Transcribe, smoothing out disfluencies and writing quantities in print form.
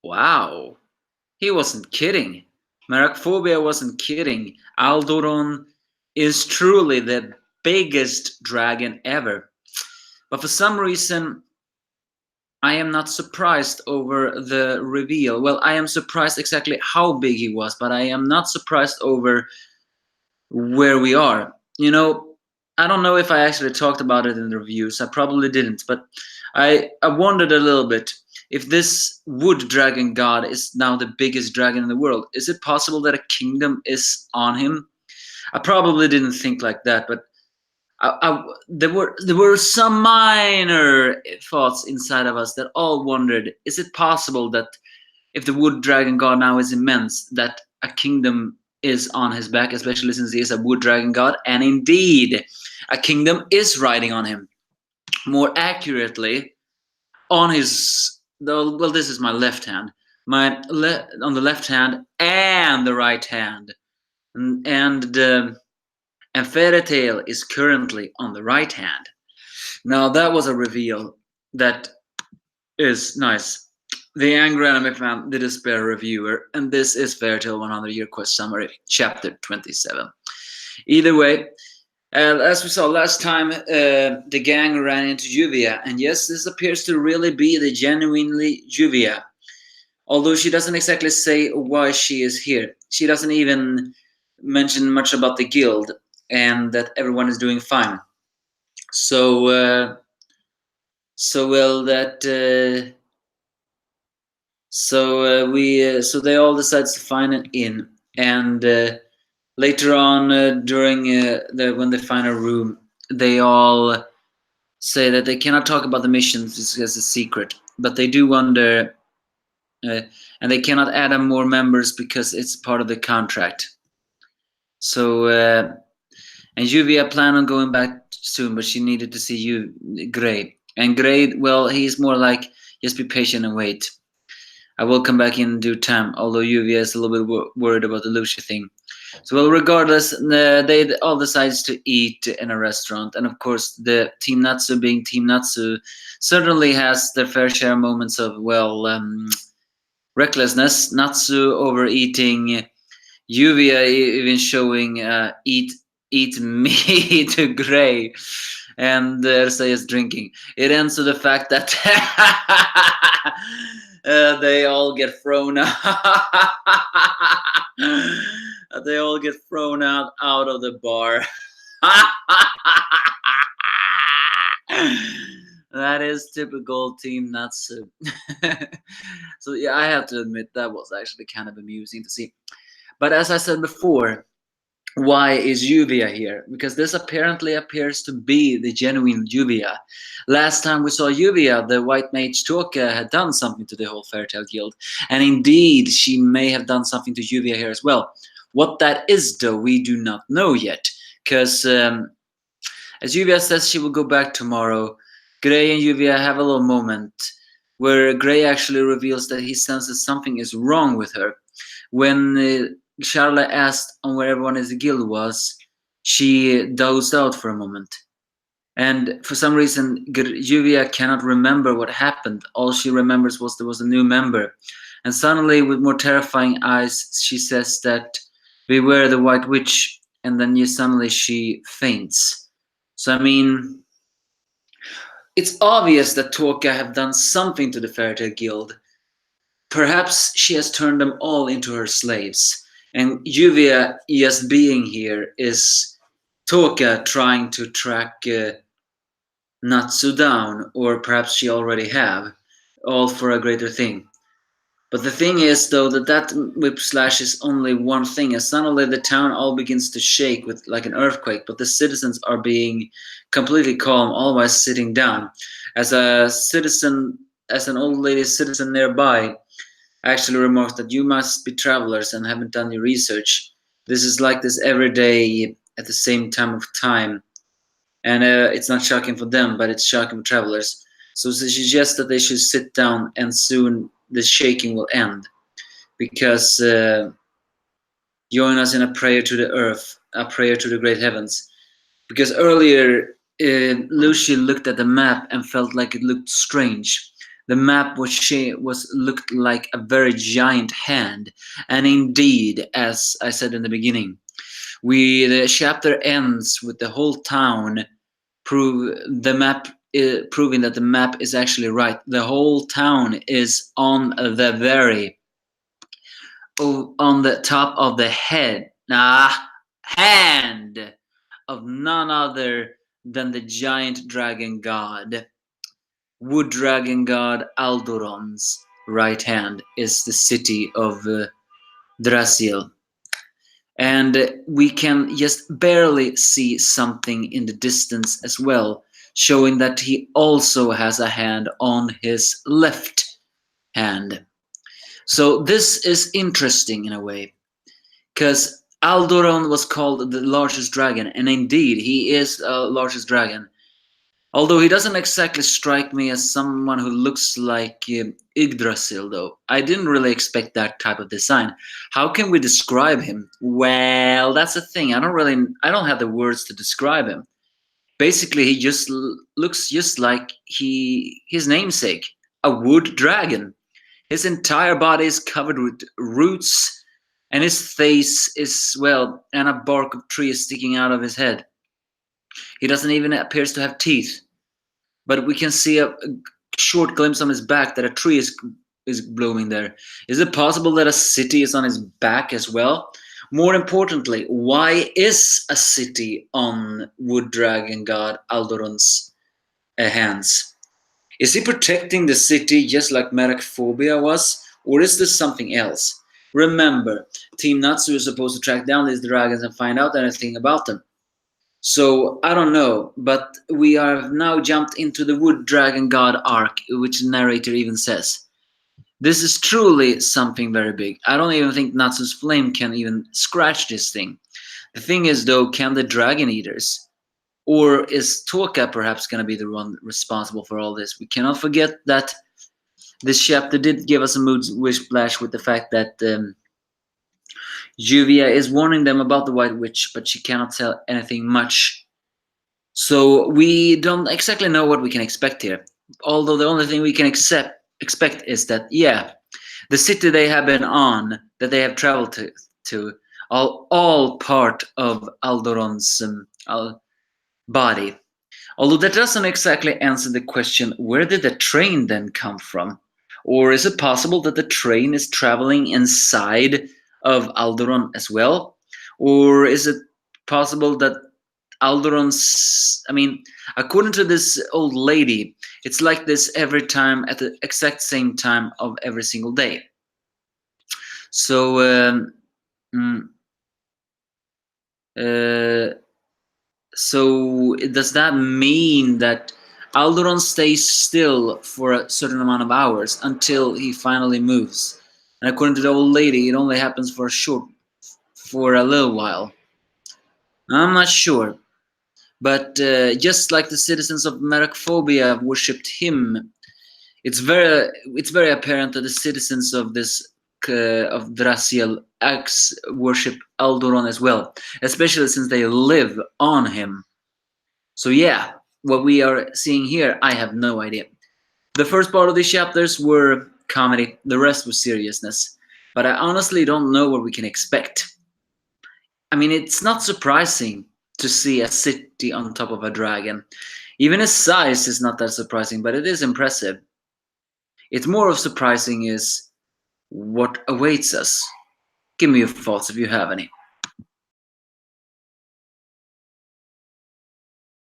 Wow. He wasn't kidding. Merakphobia wasn't kidding. Aldoron is truly the biggest dragon ever. But for some reason, I am not surprised over the reveal. Well, I am surprised exactly how big he was, but I am not surprised over where we are. I don't know if I actually talked about it in the reviews. I probably didn't, but I wondered a little bit if this wood dragon god is now the biggest dragon in the world. Is it possible that a kingdom is on him? I probably didn't think like that, but there were some minor thoughts inside of us that all wondered: is it possible that if the wood dragon god now is immense, that a kingdom is on his back, especially since he is a wood dragon god, and indeed, a kingdom is riding on him. More accurately, on his well, this is my left hand, on the left hand and the right hand, and Fairy Tale is currently on the right hand. Now that was a reveal that is nice. The Angry Anime Fan, the Despair Reviewer, and this is Fairy Tail 100 Year Quest Summary, Chapter 27. Either way, as we saw last time, the gang ran into Juvia, and yes, this appears to really be the genuinely Juvia. Although she doesn't exactly say why she is here. She doesn't even mention much about the guild and that everyone is doing fine. So, so well that so they all decides to find an inn, and later on during when they find a room, they all say that they cannot talk about the missions because it's a secret, but they do wonder, uh, and they cannot add on more members because it's part of the contract. So and Juvia planned on going back soon, but she needed to see you, Gray. And Gray, well, he's more like, just be patient and wait. I will come back in due time, although Juvia is a little bit worried about the Lucia thing. So, well, regardless, they all decides to eat in a restaurant. And of course, the Team Natsu being Team Natsu certainly has their fair share of moments of, well, recklessness. Natsu overeating, Juvia even showing eat me to Gray, and Ersa is drinking. It ends with the fact that they all get thrown out. They all get thrown out of the bar. That is typical Team Natsu. So yeah, I have to admit that was actually kind of amusing to see. But as I said before, why is Juvia here? Because this apparently appears to be the genuine Juvia. Last time we saw Juvia, the white mage Toka had done something to the whole Fairytale Guild. And indeed, she may have done something to Juvia here as well. What that is, though, we do not know yet. Because as Juvia says she will go back tomorrow, Gray and Juvia have a little moment where Gray actually reveals that he senses something is wrong with her. When Charlotte asked on where everyone in the guild was, she dozed out for a moment. And for some reason, Juvia cannot remember what happened. All she remembers was there was a new member. And suddenly, with more terrifying eyes, she says that beware the White Witch, and then suddenly she faints. So, I mean, it's obvious that Toka have done something to the Fairytale Guild. Perhaps she has turned them all into her slaves. And Juvia just being here is Toka trying to track Natsu down, or perhaps she already have, all for a greater thing. But the thing is, though, that whip slash is only one thing, as suddenly the town all begins to shake with like an earthquake, but the citizens are being completely calm, always sitting down. As an old lady citizen nearby actually remarked that you must be travelers and haven't done your research. This is like this every day at the same time of time. And it's not shocking for them, but it's shocking for travelers. So she suggests that they should sit down and soon the shaking will end. Because join us in a prayer to the earth, a prayer to the great heavens. Because earlier, Lucy looked at the map and felt like it looked strange. The map was looked like a very giant hand, and indeed, as I said in the beginning, the chapter ends with the whole town proving that the map is actually right. The whole town is on the top of the hand of none other than the giant dragon god. Wood dragon god Aldoron's right hand is the city of Drasil. And we can just barely see something in the distance as well, showing that he also has a hand on his left hand. So this is interesting in a way, because Aldoron was called the largest dragon, and indeed he is the largest dragon. Although he doesn't exactly strike me as someone who looks like Yggdrasil, though. I didn't really expect that type of design. How can we describe him? Well, that's the thing. I don't have the words to describe him. Basically, he just looks just like his namesake, a wood dragon. His entire body is covered with roots, and his face is, well, and a bark of tree is sticking out of his head. He doesn't even appears to have teeth, but we can see a short glimpse on his back that a tree is blooming there. Is it possible that a city is on his back as well? More importantly, why is a city on Wood Dragon God Aldoron's hands? Is he protecting the city just like Merakphobia was, or is this something else? Remember, Team Natsu is supposed to track down these dragons and find out anything about them. So I don't know, but we have now jumped into the Wood Dragon God arc, which the narrator even says. This is truly something very big. I don't even think Natsu's flame can even scratch this thing. The thing is, though, can the Dragon Eaters? Or is Toka perhaps going to be the one responsible for all this? We cannot forget that this chapter did give us a mood splash with the fact that Juvia is warning them about the White Witch, but she cannot tell anything much. So we don't exactly know what we can expect here. Although the only thing we can expect is that, yeah, the city they have been on, that they have traveled to all part of Aldoron's body. Although that doesn't exactly answer the question, where did the train then come from? Or is it possible that the train is traveling inside of Aldoron as well? Or is it possible that Aldoron's, according to this old lady, it's like this every time at the exact same time of every single day. So, so does that mean that Aldoron stays still for a certain amount of hours until he finally moves? And according to the old lady, it only happens for a little while. I'm not sure. But just like the citizens of Merakphobia worshipped him, it's very apparent that the citizens of of Draciel worship Aldoron as well, especially since they live on him. So yeah, what we are seeing here, I have no idea. The first part of these chapters were comedy, the rest was seriousness. But I honestly don't know what we can expect. It's not surprising to see a city on top of a dragon. Even its size is not that surprising, but it is impressive. It's more of surprising is what awaits us. Give me your thoughts if you have any.